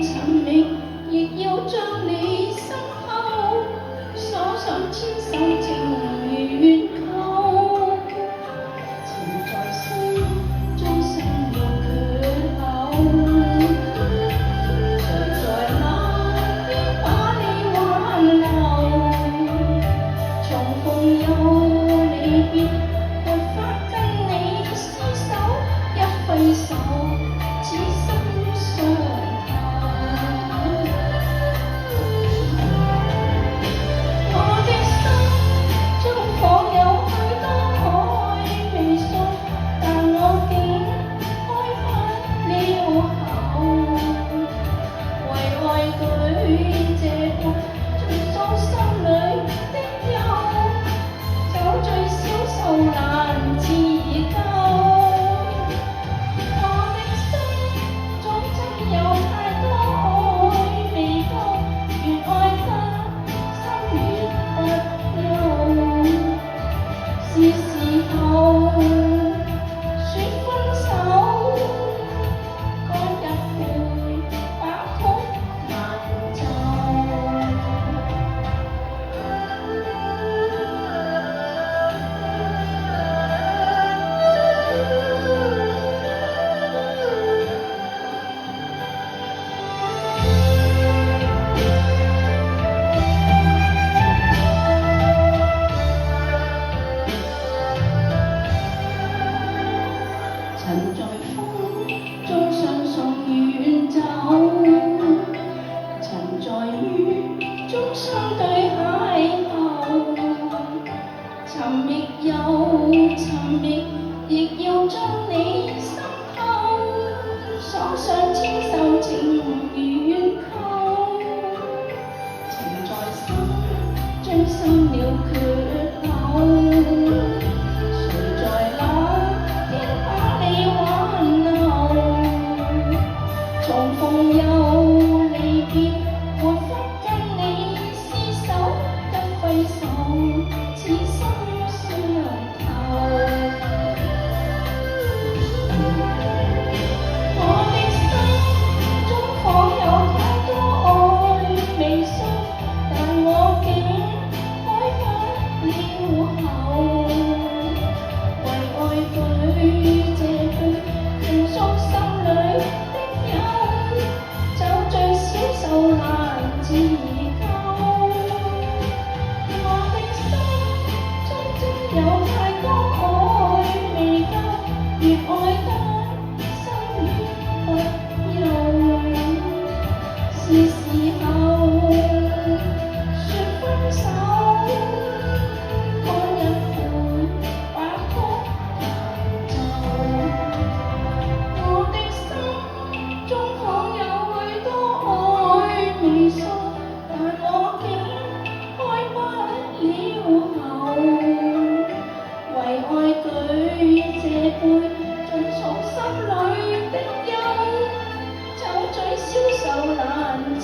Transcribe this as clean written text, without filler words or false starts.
尋覓，亦要將你心口鎖上千手情如遠扣，曾在心中生了缺口，誰在那邊把你挽留？重逢又離別，沒法跟你廝守，一揮手，此心相投。我的心中仿有許多愛未訴，但我竟開不了口。為愛舉這杯，盡訴心裏的憂，酒醉消愁難自救。我的心中真有太多愛未夠，越愛得心越不休。是時候說分手，乾一杯，把曲難奏。曾在風中相送遠走，曾在雨中相對邂逅。尋覓又尋覓，亦要將你心口鎖上千手情如遠扣。情在心中生了缺口，誰在那邊把你挽留？重逢又離別，沒法跟你廝守，一揮手，此心相投。我的心中仿有太多愛未訴，但我竟開不了口。為愛舉這杯，盡訴心裏的憂，酒醉消愁難自救。我的心中真有太多愛未夠，越愛得心越不休。是時候說分手，乾一杯，把曲難奏。我的心中仿有許多愛未訴，但我竟開不了口。為愛舉這杯，盡訴心裏的憂，酒醉消愁難自